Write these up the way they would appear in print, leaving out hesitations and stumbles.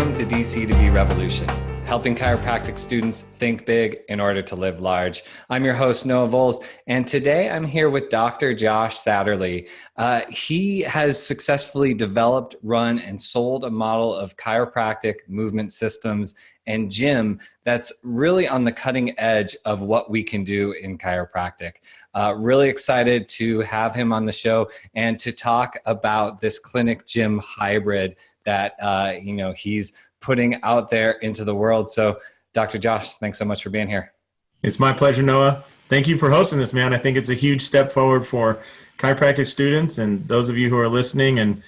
Welcome to DC to Be Revolution, helping chiropractic students think big in order to live large. I'm your host, Noah Voles, and today I'm here with Dr. Josh Satterlee. He has successfully developed, run, and sold a model of chiropractic movement systems and gym that's really on the cutting edge of what we can do in chiropractic. Really excited to have him on the show and to talk about this clinic gym hybrid that he's putting out there into the world. So Dr. Josh, thanks so much for being here. It's my pleasure, Noah. Thank you for hosting this, man. I think it's a huge step forward for chiropractic students and those of you who are listening and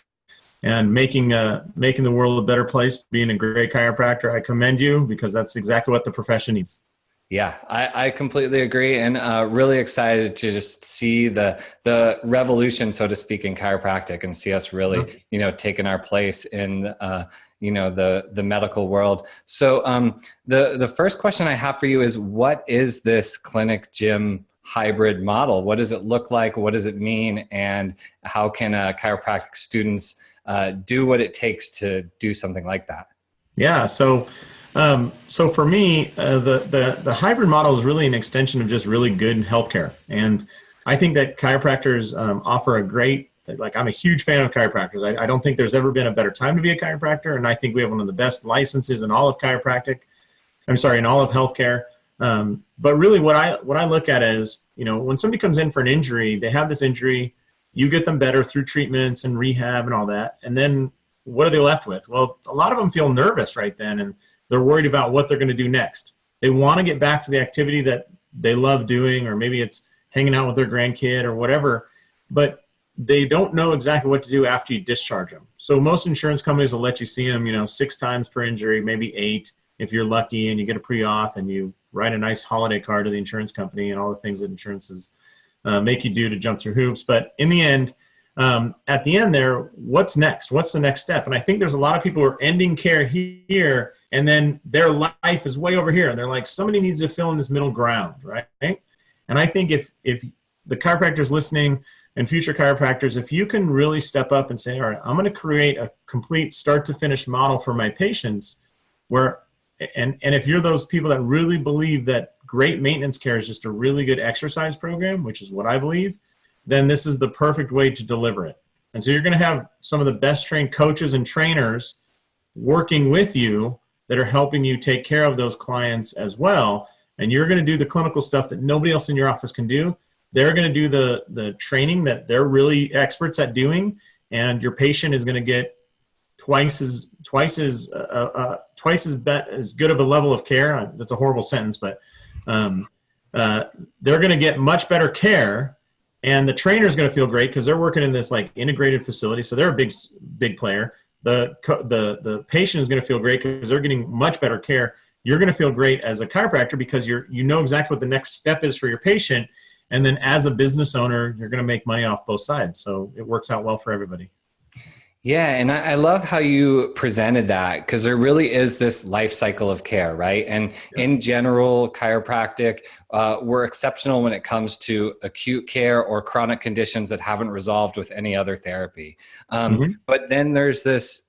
making the world a better place, being a great chiropractor. I commend you because that's exactly what the profession needs. Yeah, I completely agree, and really excited to just see the revolution, so to speak, in chiropractic, and see us really, taking our place in, the medical world. So the first question I have for you is, what is this clinic gym hybrid model? What does it look like? What does it mean? And how can chiropractic students do what it takes to do something like that? Yeah, so for me, the hybrid model is really an extension of just really good healthcare. And I think that chiropractors offer a great, I'm a huge fan of chiropractors. I don't think there's ever been a better time to be a chiropractor. And I think we have one of the best licenses in all of in all of healthcare. But really what I look at is, when somebody comes in for an injury, they have this injury, you get them better through treatments and rehab and all that. And then what are they left with? Well, a lot of them feel nervous right then, and they're worried about what they're going to do next. They want to get back to the activity that they love doing, or maybe it's hanging out with their grandkid or whatever, but they don't know exactly what to do after you discharge them. So most insurance companies will let you see them, 6 times per injury, maybe 8 if you're lucky, and you get a pre-auth and you write a nice holiday card to the insurance company and all the things that insurances make you do to jump through hoops. But in the end, at the end there, what's next? What's the next step? And I think there's a lot of people who are ending care here, and then their life is way over here. And they're like, somebody needs to fill in this middle ground, right? And I think if the chiropractors listening and future chiropractors, if you can really step up and say, all right, I'm going to create a complete start to finish model for my patients and if you're those people that really believe that great maintenance care is just a really good exercise program, which is what I believe, then this is the perfect way to deliver it. And so you're going to have some of the best trained coaches and trainers working with you that are helping you take care of those clients as well. And you're going to do the clinical stuff that nobody else in your office can do. They're going to do the training that they're really experts at doing. And your patient is going to get twice as good of a level of care. That's a horrible sentence, but they're going to get much better care. And the trainer is going to feel great because they're working in this integrated facility. So they're a big player. The patient is going to feel great because they're getting much better care. You're going to feel great as a chiropractor because you know exactly what the next step is for your patient. And then as a business owner, you're going to make money off both sides. So it works out well for everybody. Yeah. And I love how you presented that, because there really is this life cycle of care, right? And in general, chiropractic, we're exceptional when it comes to acute care or chronic conditions that haven't resolved with any other therapy. But then there's this,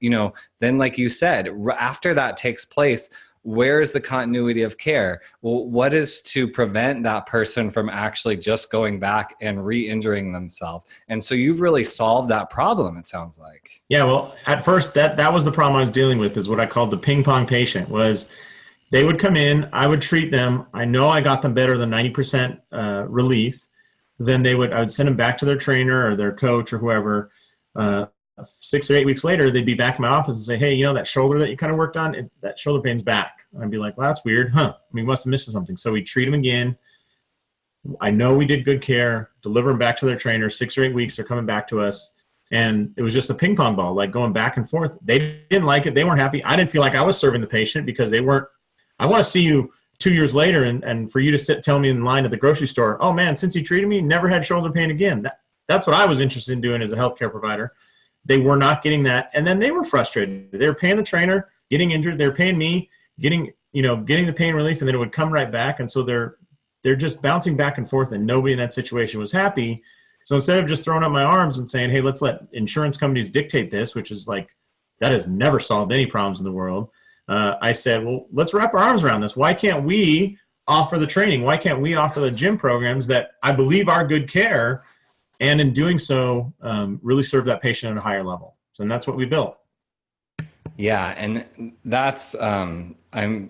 then like you said, after that takes place, where is the continuity of care? Well, what is to prevent that person from actually just going back and re-injuring themselves? And so you've really solved that problem, it sounds like. Yeah, well, at first, that was the problem I was dealing with, is what I called the ping pong patient. Was they would come in, I would treat them. I know I got them better than 90% relief. Then I would send them back to their trainer or their coach or whoever. 6 or 8 weeks later, they'd be back in my office and say, hey, that shoulder that you kind of worked on, that shoulder pain's back. And I'd be like, well, that's weird, huh? We must have missed something. So we treat them again. I know we did good care, deliver them back to their trainer. 6 or 8 weeks, they're coming back to us. And it was just a ping pong ball, going back and forth. They didn't like it. They weren't happy. I didn't feel like I was serving the patient because they weren't. I want to see you 2 years later and for you to tell me in line at the grocery store, oh, man, since you treated me, never had shoulder pain again. That's what I was interested in doing as a healthcare provider. They were not getting that. And then they were frustrated. They were paying the trainer, getting injured. They were paying me, getting the pain relief, and then it would come right back. And so they're just bouncing back and forth, and nobody in that situation was happy. So instead of just throwing up my arms and saying, hey, let's let insurance companies dictate this, which is that has never solved any problems in the world. I said, well, let's wrap our arms around this. Why can't we offer the training? Why can't we offer the gym programs that I believe are good care, and in doing so, really serve that patient at a higher level? So, and that's what we built. Yeah, and that's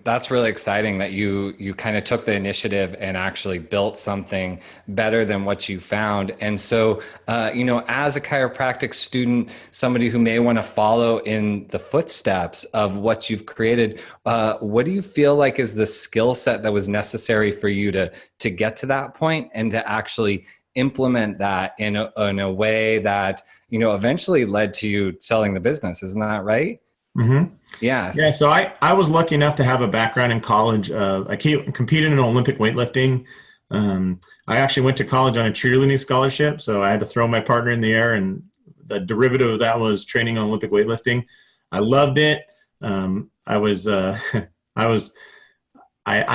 that's really exciting that you kind of took the initiative and actually built something better than what you found. And so, as a chiropractic student, somebody who may want to follow in the footsteps of what you've created, what do you feel like is the skill set that was necessary for you to get to that point and to actually implement that in a way that eventually led to you selling the business? Isn't that right? Mm-hmm. Yes. Yeah, so I was lucky enough to have a background in college. I competed in Olympic weightlifting. I actually went to college on a cheerleading scholarship, so I had to throw my partner in the air, and the derivative of that was training on Olympic weightlifting. I loved it. I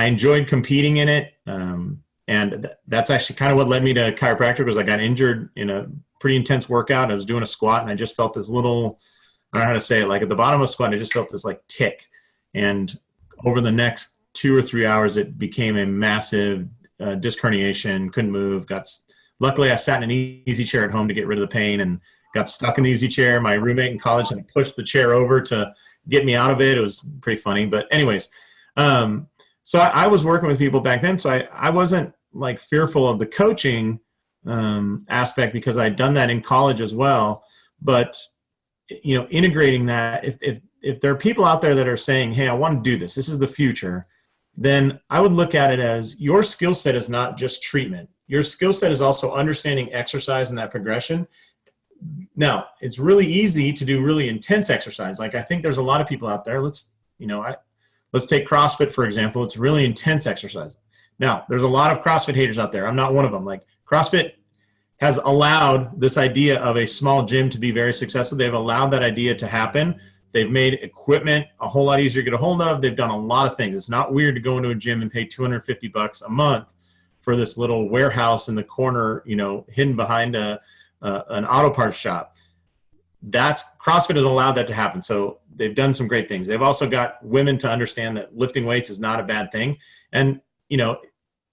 enjoyed competing in it, and that's actually kind of what led me to chiropractic. Was I got injured in a pretty intense workout. I was doing a squat, and I just felt this little, I don't know how to say it, like at the bottom of the squat, I just felt this like tick. And over the next 2 or 3 hours, it became a massive disc herniation, couldn't move. Luckily, I sat in an easy chair at home to get rid of the pain and got stuck in the easy chair. My roommate in college had pushed the chair over to get me out of it. It was pretty funny. But anyways, so I was working with people back then. So I wasn't like fearful of the coaching aspect because I'd done that in college as well. But integrating that, if there are people out there that are saying, hey, I want to do this, this is the future, then I would look at it as your skill set is not just treatment. Your skill set is also understanding exercise and that progression. Now, it's really easy to do really intense exercise. Like I think there's a lot of people out there. Let's take CrossFit, for example. It's really intense exercise. Now, there's a lot of CrossFit haters out there. I'm not one of them. Like CrossFit has allowed this idea of a small gym to be very successful. They've allowed that idea to happen. They've made equipment a whole lot easier to get a hold of. They've done a lot of things. It's not weird to go into a gym and pay $250 a month for this little warehouse in the corner, hidden behind an auto parts shop. CrossFit has allowed that to happen. So they've done some great things. They've also got women to understand that lifting weights is not a bad thing. And,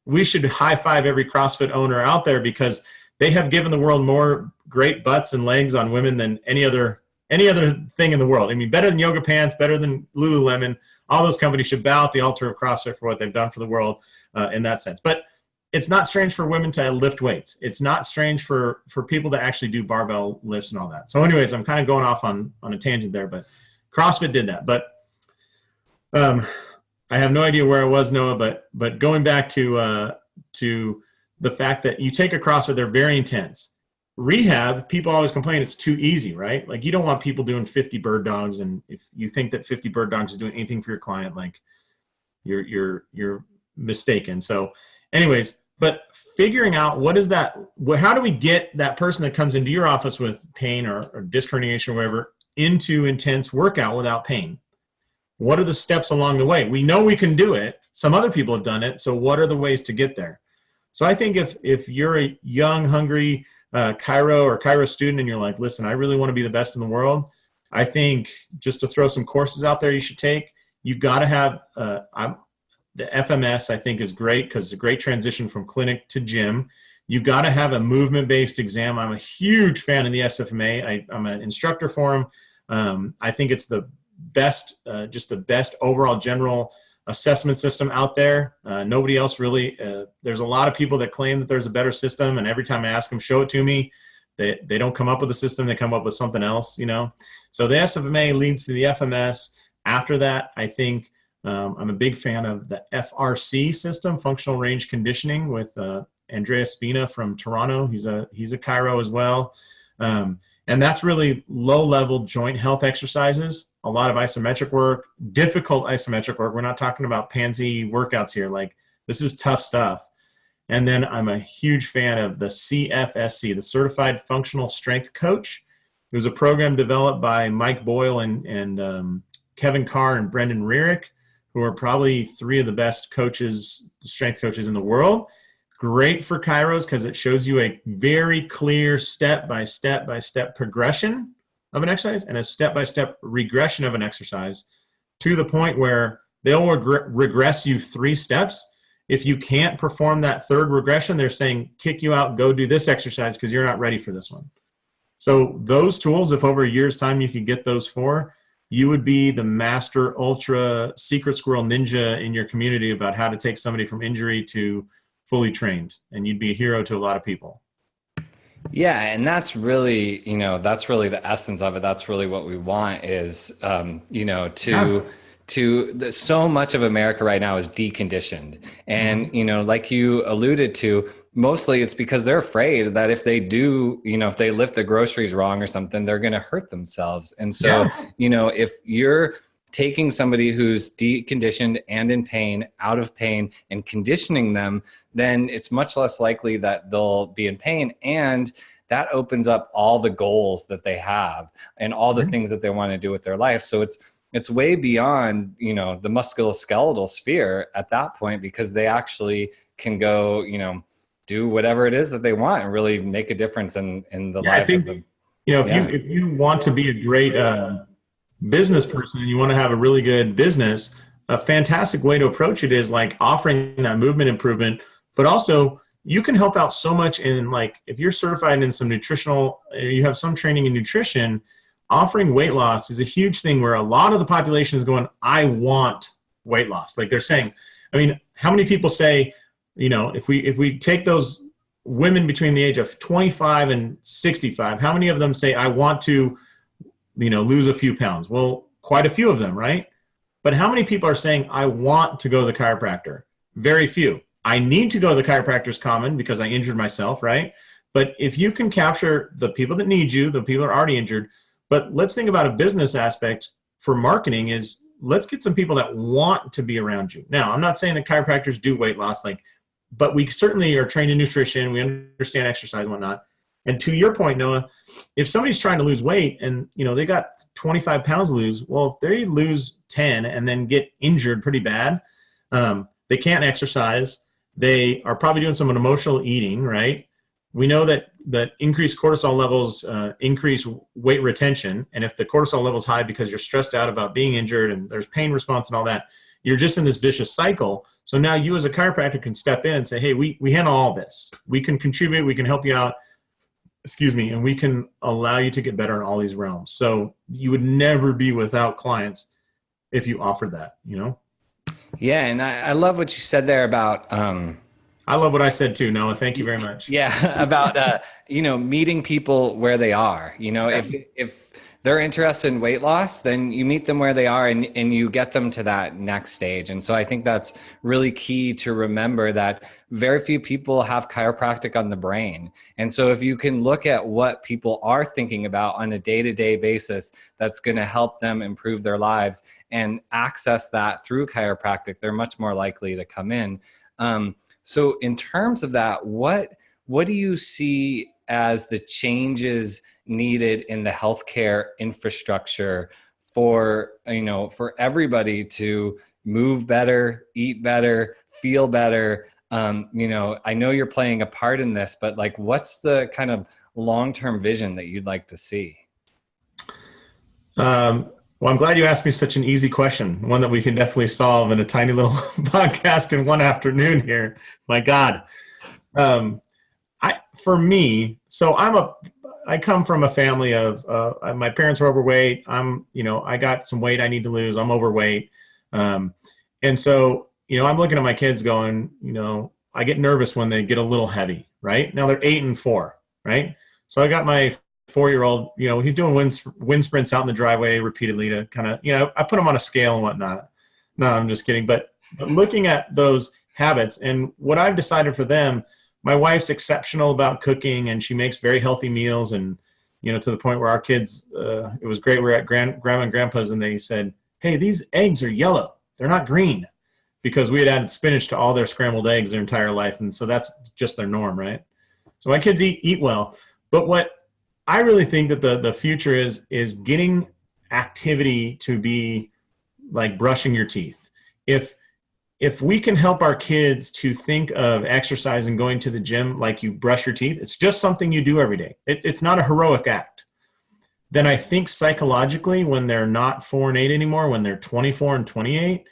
we should high five every CrossFit owner out there because they have given the world more great butts and legs on women than any other thing in the world. I mean, better than Yoga Pants, better than Lululemon. All those companies should bow at the altar of CrossFit for what they've done for the world in that sense. But it's not strange for women to lift weights. It's not strange for people to actually do barbell lifts and all that. So anyways, I'm kind of going off on a tangent there, but CrossFit did that. But I have no idea where I was, Noah, but going back to the fact that you take a CrossFit, they're very intense. Rehab, people always complain it's too easy, right? Like you don't want people doing 50 bird dogs, and if you think that 50 bird dogs is doing anything for your client, like you're mistaken. So anyways, but figuring out how do we get that person that comes into your office with pain or disc herniation or whatever into intense workout without pain? What are the steps along the way? We know we can do it. Some other people have done it. So what are the ways to get there? So I think if you're a young, hungry chiro student and you're like, listen, I really want to be the best in the world, I think just to throw some courses out there you should take, you've got to have the FMS, I think, is great because it's a great transition from clinic to gym. You've got to have a movement-based exam. I'm a huge fan of the SFMA. I'm an instructor for them. I think it's the best, just the best overall general assessment system out there. Nobody else really. There's a lot of people that claim that there's a better system, and every time I ask them, show it to me, they don't come up with a system. They come up with something else, So the SFMA leads to the FMS. After that, I think I'm a big fan of the FRC system, functional range conditioning, with Andrea Spina from Toronto. He's a chiro as well. And that's really low-level joint health exercises, a lot of isometric work, difficult isometric work. We're not talking about pansy workouts here. Like, this is tough stuff. And then I'm a huge fan of the CFSC, the Certified Functional Strength Coach. It was a program developed by Mike Boyle and Kevin Carr and Brendan Rearick, who are probably three of the best coaches, strength coaches in the world. Great for chiros because it shows you a very clear step-by-step progression of an exercise and a step-by-step regression of an exercise to the point where they'll regress you 3 steps. If you can't perform that third regression, they're saying, kick you out, go do this exercise because you're not ready for this one. So those tools, if over a year's time you could get those 4, you would be the master ultra secret squirrel ninja in your community about how to take somebody from injury to fully trained. And you'd be a hero to a lot of people. Yeah. And that's really, that's really the essence of it. That's really what we want is, so much of America right now is deconditioned. And, like you alluded to, mostly it's because they're afraid that if they do, if they lift the groceries wrong or something, they're going to hurt themselves. And so, if you're taking somebody who's deconditioned and in pain, out of pain, and conditioning them, then it's much less likely that they'll be in pain. And that opens up all the goals that they have and all the things that they want to do with their life. So it's way beyond, the musculoskeletal sphere at that point, because they actually can go, do whatever it is that they want and really make a difference in the life of them. If you want to be a great business person and you want to have a really good business, a fantastic way to approach it is like offering that movement improvement, but also you can help out so much in, like, if you're certified in some nutritional, you have some training in nutrition, offering weight loss is a huge thing where a lot of the population is going, I want weight loss. Like they're saying, how many people say, if we take those women between the age of 25 and 65, how many of them say, I want to, lose a few pounds? Well, quite a few of them, right? But how many people are saying, I want to go to the chiropractor? Very few. I need to go to the chiropractor is common because I injured myself, right? But if you can capture the people that need you, the people that are already injured, but let's think about a business aspect for marketing is let's get some people that want to be around you. Now, I'm not saying that chiropractors do weight loss, but we certainly are trained in nutrition. We understand exercise and whatnot. And to your point, Noah, if somebody's trying to lose weight and, they got 25 pounds to lose, well, if they lose 10 and then get injured pretty bad, they can't exercise. They are probably doing some emotional eating, right? We know that increased cortisol levels increase weight retention. And if the cortisol level is high because you're stressed out about being injured and there's pain response and all that, you're just in this vicious cycle. So now you as a chiropractor can step in and say, hey, we handle all this. We can contribute. We can help you out. And we can allow you to get better in all these realms. So you would never be without clients if you offered that, Yeah, and I love what you said there about I love what I said too, Noah. Thank you very much. Yeah, about meeting people where they are. If they're interested in weight loss, then you meet them where they are and you get them to that next stage. And so I think that's really key to remember that very few people have chiropractic on the brain. And so if you can look at what people are thinking about on a day-to-day basis, that's going to help them improve their lives and access that through chiropractic, they're much more likely to come in. So in terms of that, what do you see as the changes needed in the healthcare infrastructure for everybody to move better, eat better, feel better? I know you're playing a part in this, but what's the kind of long-term vision that you'd like to see? Well, I'm glad you asked me such an easy question, one that we can definitely solve in a tiny little podcast in one afternoon here. My God. I come from a family of, my parents were overweight. I got some weight I need to lose. I'm overweight. And so, I'm looking at my kids going, I get nervous when they get a little heavy, right? Now they're 8 and 4, right? So I got my 4-year-old, he's doing wind sprints out in the driveway repeatedly to kind of, I put him on a scale and whatnot. No, I'm just kidding. But looking at those habits and what I've decided for them, my wife's exceptional about cooking and she makes very healthy meals. And, to the point where our kids, it was great. We're at grandma and grandpa's and they said, hey, these eggs are yellow. They're not green, because we had added spinach to all their scrambled eggs their entire life. And so that's just their norm, right? So my kids eat well. But what I really think that the future is getting activity to be like brushing your teeth. If we can help our kids to think of exercise and going to the gym like you brush your teeth, it's just something you do every day. It's not a heroic act. then I think psychologically, when they're not 4 and 8 anymore, when they're 24 and 28,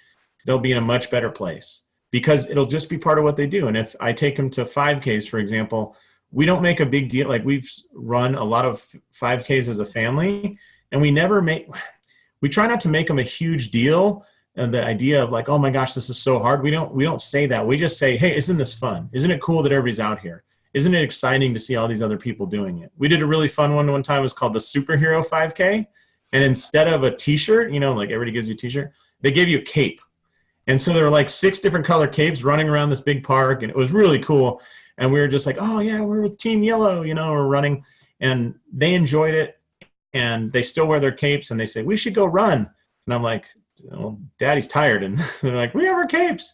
they'll be in a much better place because it'll just be part of what they do. And if I take them to 5Ks, for example, we don't make a big deal. Like we've run a lot of 5Ks as a family, and we try not to make them a huge deal. And the idea of like, oh my gosh, this is so hard. We don't say that. We just say, hey, isn't this fun? Isn't it cool that everybody's out here? Isn't it exciting to see all these other people doing it? We did a really fun one time. It was called the Superhero 5K. And instead of a t-shirt, like everybody gives you a t-shirt, they gave you a cape. And so there were like 6 different color capes running around this big park. And it was really cool. And we were just like, oh yeah, we're with Team Yellow, we're running. And they enjoyed it. And they still wear their capes. And they say, we should go run. And I'm like, well, Daddy's tired. And they're like, we have our capes.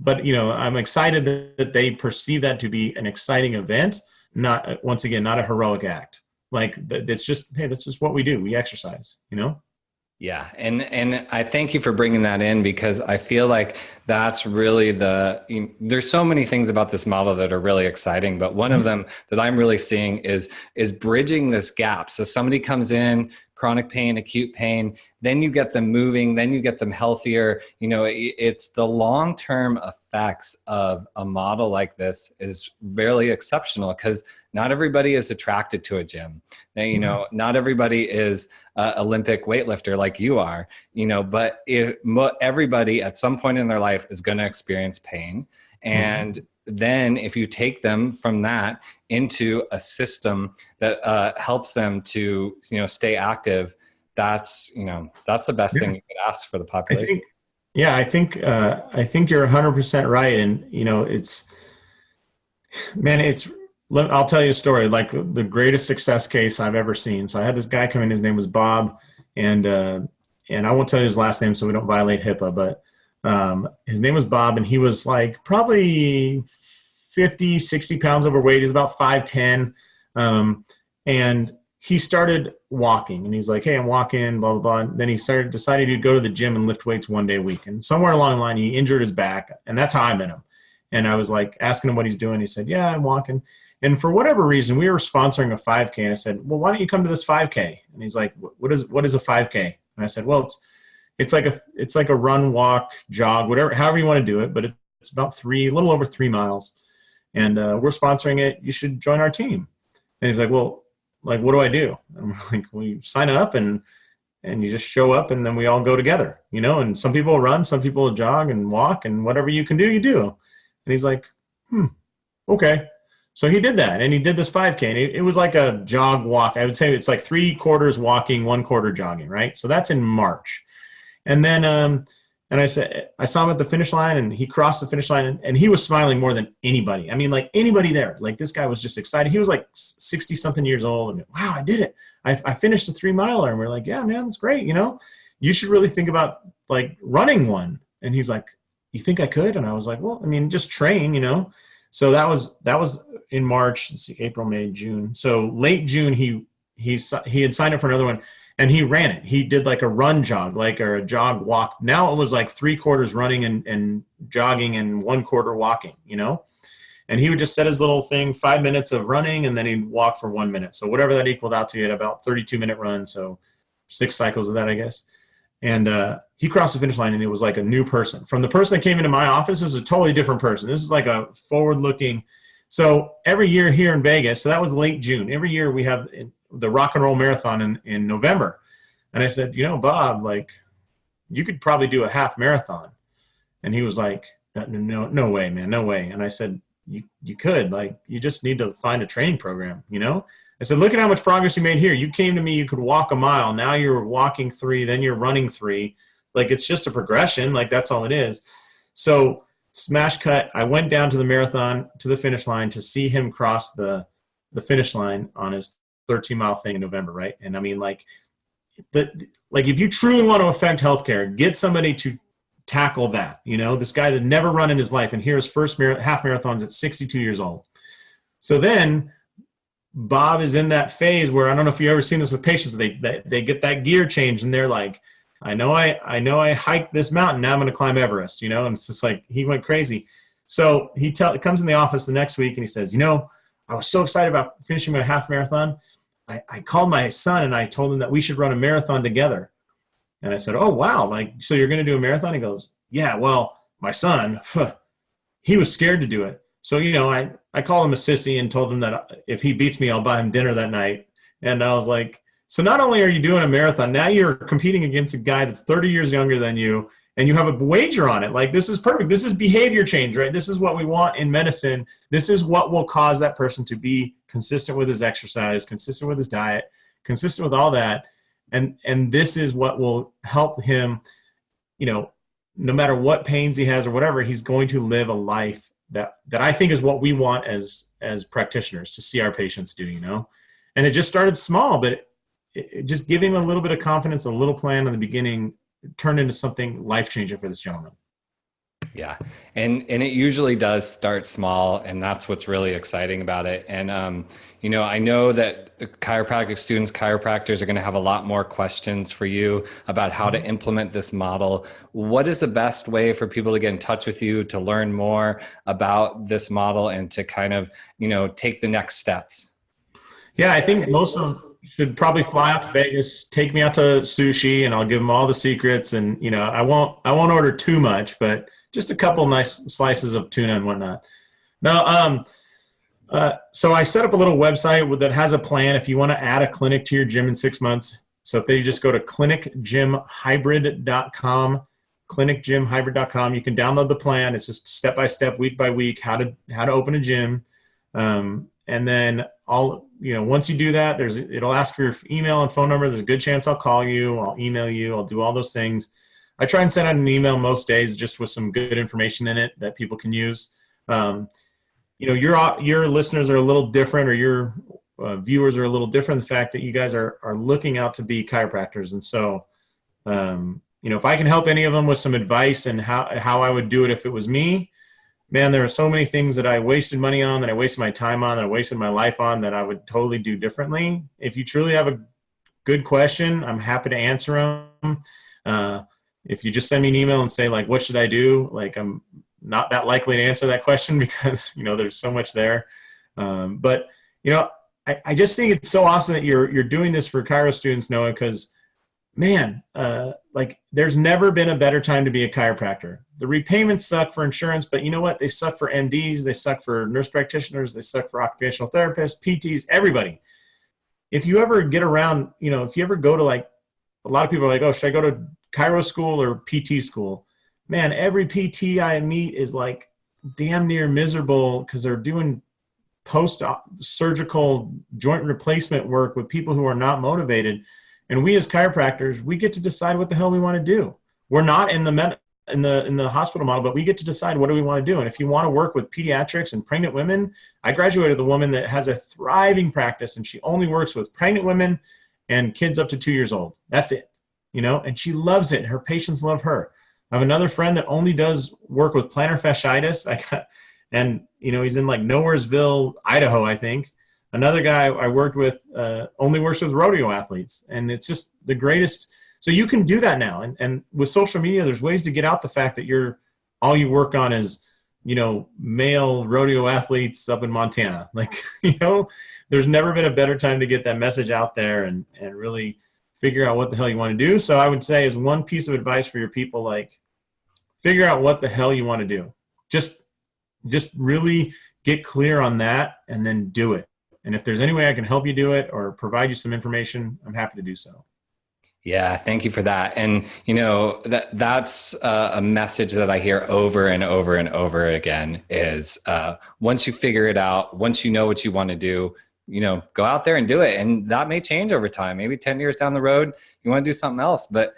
But I'm excited that they perceive that to be an exciting event, not a heroic act. Like it's just, hey, that's just what we do. We exercise, Yeah. And I thank you for bringing that in, because I feel like that's really there's so many things about this model that are really exciting, but one of them that I'm really seeing is bridging this gap. So somebody comes in, chronic pain, acute pain, then you get them moving, then you get them healthier. It's the long-term effects of a model like this is really exceptional, because not everybody is attracted to a gym. Not everybody is an Olympic weightlifter like you are, but everybody at some point in their life is going to experience pain. And then if you take them from that into a system that helps them to, stay active, that's the best thing you could ask for the population. I think you're 100% right. And I'll tell you a story, like the greatest success case I've ever seen. So I had this guy come in, his name was Bob, and I won't tell you his last name so we don't violate HIPAA, but his name was Bob, and he was like probably 50, 60 pounds overweight. He's about 5'10". And he started walking, and he's like, hey, I'm walking, blah, blah, blah. And then he decided to go to the gym and lift weights one day a week. And somewhere along the line, he injured his back, and that's how I met him. And I was like asking him what he's doing. He said, yeah, I'm walking. And for whatever reason, we were sponsoring a 5K. And I said, well, why don't you come to this 5K? And he's like, what is a 5K? And I said, well, it's like a run, walk, jog, whatever, however you want to do it. But it's about a little over 3 miles. And we're sponsoring it. You should join our team. And he's like, well, like, what do I do? And we're like, well, you sign up and you just show up, and then we all go together, and some people will run, some people will jog and walk, and whatever you can do, you do. And he's like, okay. So he did that, and he did this 5K, and it was like a jog walk. I would say it's like 3/4 walking, 1/4 jogging, right? So that's in March. And then, and I saw him at the finish line, and he crossed the finish line, and he was smiling more than anybody. I mean, like anybody there, like this guy was just excited. He was like 60 something years old, and wow, I did it. I finished a 3-miler. And we're like, yeah, man, that's great. You should really think about like running one. And he's like, you think I could? And I was like, well, I mean, just train, So that was in March, let's see, April, May, June. So late June, he had signed up for another one, and he ran it. He did like a run jog, or a jog walk. Now it was like 3/4 running and jogging and 1/4 walking, And he would just set his little thing, 5 minutes of running, and then he'd walk for 1 minute. So whatever that equaled out to, he had about 32-minute run. So 6 cycles of that, I guess. And he crossed the finish line, and it was like a new person. From the person that came into my office, it was a totally different person. This is like a forward-looking. So every year here in Vegas, so that was late June. Every year we have the Rock and Roll Marathon in November. And I said, Bob, like, you could probably do a half marathon. And he was like, no way, man, no way. And I said, you could, like, you just need to find a training program, I said, look at how much progress you made here. You came to me, you could walk a mile. Now you're walking 3, then you're running 3. Like, it's just a progression. Like, that's all it is. So smash cut, I went down to the marathon, to the finish line, to see him cross the finish line on his 13-mile thing in November, right? And I mean, like if you truly want to affect healthcare, get somebody to tackle that. This guy that never run in his life, and here his first half marathons at 62 years old. So then Bob is in that phase where, I don't know if you've ever seen this with patients, they get that gear change, and they're like, I know I hiked this mountain, now I'm going to climb Everest, and it's just like, he went crazy. So he comes in the office the next week, and he says, I was so excited about finishing my half marathon. I called my son and I told him that we should run a marathon together. And I said, oh, wow. Like, so you're going to do a marathon? He goes, yeah, well, my son, he was scared to do it. So, I called him a sissy and told him that if he beats me, I'll buy him dinner that night. And I was like, so not only are you doing a marathon, now you're competing against a guy that's 30 years younger than you, and you have a wager on it. Like, this is perfect. This is behavior change, right? This is what we want in medicine. This is what will cause that person to be consistent with his exercise, consistent with his diet, consistent with all that. And this is what will help him, no matter what pains he has or whatever, he's going to live a life that I think is what we want as practitioners to see our patients do, And it just started small, but it just giving him a little bit of confidence, a little plan in the beginning, turned into something life-changing for this gentleman. Yeah. And it usually does start small, and that's what's really exciting about it. And, I know that chiropractic students, chiropractors are going to have a lot more questions for you about how to implement this model. What is the best way for people to get in touch with you to learn more about this model and to kind of, take the next steps? Yeah, I think most of them should probably fly out to Vegas, take me out to sushi, and I'll give them all the secrets. And, I won't order too much, but just a couple nice slices of tuna and whatnot. Now, so I set up a little website that has a plan if you want to add a clinic to your gym in 6 months. So if they just go to clinicgymhybrid.com, clinicgymhybrid.com, you can download the plan. It's just step-by-step, week by week, how to open a gym. And then once you do that, it'll ask for your email and phone number. There's a good chance I'll call you, I'll email you, I'll do all those things. I try and send out an email most days just with some good information in it that people can use. Your listeners are a little different, or your viewers are a little different. The fact that you guys are looking out to be chiropractors. And so, if I can help any of them with some advice and how I would do it if it was me, man, there are so many things that I wasted money on, that I wasted my time on, that I wasted my life on, that I would totally do differently. If you truly have a good question, I'm happy to answer them. If you just send me an email and say, like, what should I do? Like, I'm not that likely to answer that question because, there's so much there. But I just think it's so awesome that you're doing this for chiro students, Noah, because, man, there's never been a better time to be a chiropractor. The repayments suck for insurance, but you know what? They suck for MDs. They suck for nurse practitioners. They suck for occupational therapists, PTs, everybody. If you ever get around, if you ever go to, a lot of people are like, oh, should I go to chiro school or PT school? Man, every PT I meet is damn near miserable because they're doing post-surgical joint replacement work with people who are not motivated. And we as chiropractors, we get to decide what the hell we want to do. We're not in the hospital model, but we get to decide what do we want to do. And if you want to work with pediatrics and pregnant women, I graduated with a woman that has a thriving practice, and she only works with pregnant women and kids up to 2 years old. That's it, and she loves it. Her patients love her. I have another friend that only does work with plantar fasciitis. He's in Nowheresville, Idaho, I think. Another guy I worked with only works with rodeo athletes, and it's just the greatest. So you can do that now. And with social media, there's ways to get out the fact that all you work on is, male rodeo athletes up in Montana. There's never been a better time to get that message out there and really figure out what the hell you want to do. So I would say as one piece of advice for your people, figure out what the hell you want to do. Just really get clear on that and then do it. And if there's any way I can help you do it or provide you some information, I'm happy to do so. Yeah, thank you for that. And, that's a message that I hear over and over and over again is once you figure it out, once you know what you want to do, go out there and do it. And that may change over time. Maybe 10 years down the road, you want to do something else, but,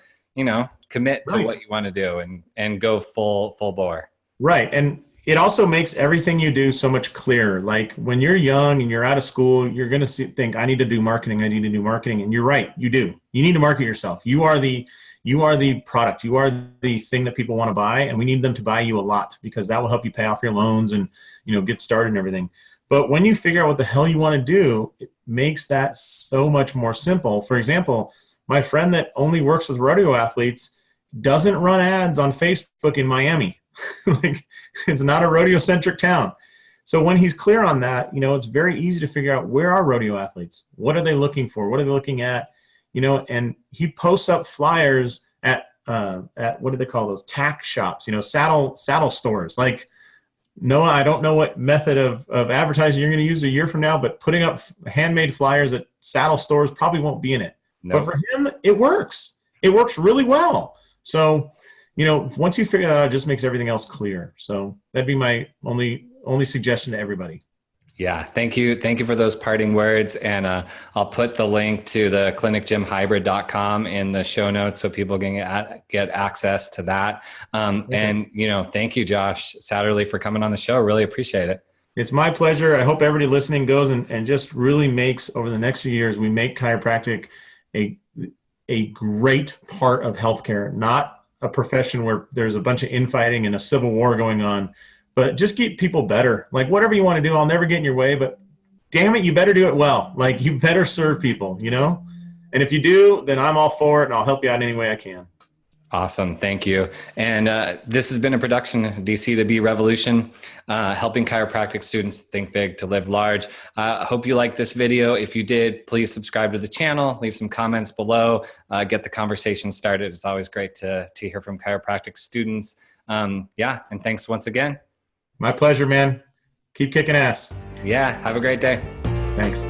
commit to what you want to do and go full bore. Right. And it also makes everything you do so much clearer. When you're young and you're out of school, you're going to think, I need to do marketing. And you're right. You do. You need to market yourself. You are the product. You are the thing that people want to buy. And we need them to buy you a lot because that will help you pay off your loans and, get started and everything. But when you figure out what the hell you want to do, it makes that so much more simple. For example, my friend that only works with rodeo athletes doesn't run ads on Facebook in Miami. It's not a rodeo-centric town. So when he's clear on that, it's very easy to figure out, where are rodeo athletes? What are they looking for? What are they looking at? And he posts up flyers at what do they call those, tack shops, saddle stores. Like, Noah, I don't know what method of advertising you're going to use a year from now, but putting up handmade flyers at saddle stores probably won't be in it. Nope. But for him, it works. It works really well. So, once you figure that out, it just makes everything else clear. So that'd be my only suggestion to everybody. Yeah. Thank you. Thank you for those parting words. And I'll put the link to the clinicgymhybrid.com in the show notes so people can get access to that. And, thank you, Josh Satterlee, for coming on the show. Really appreciate it. It's my pleasure. I hope everybody listening goes and just really makes, over the next few years, we make chiropractic a great part of healthcare, not a profession where there's a bunch of infighting and a civil war going on. But just keep people better. Like, whatever you want to do, I'll never get in your way, but damn it, you better do it well. Like, you better serve people, And if you do, then I'm all for it, and I'll help you out any way I can. Awesome. Thank you. And this has been a production of DC to Be Revolution, helping chiropractic students think big to live large. I hope you liked this video. If you did, please subscribe to the channel, leave some comments below, get the conversation started. It's always great to hear from chiropractic students. And thanks once again. My pleasure, man. Keep kicking ass. Yeah. Have a great day. Thanks.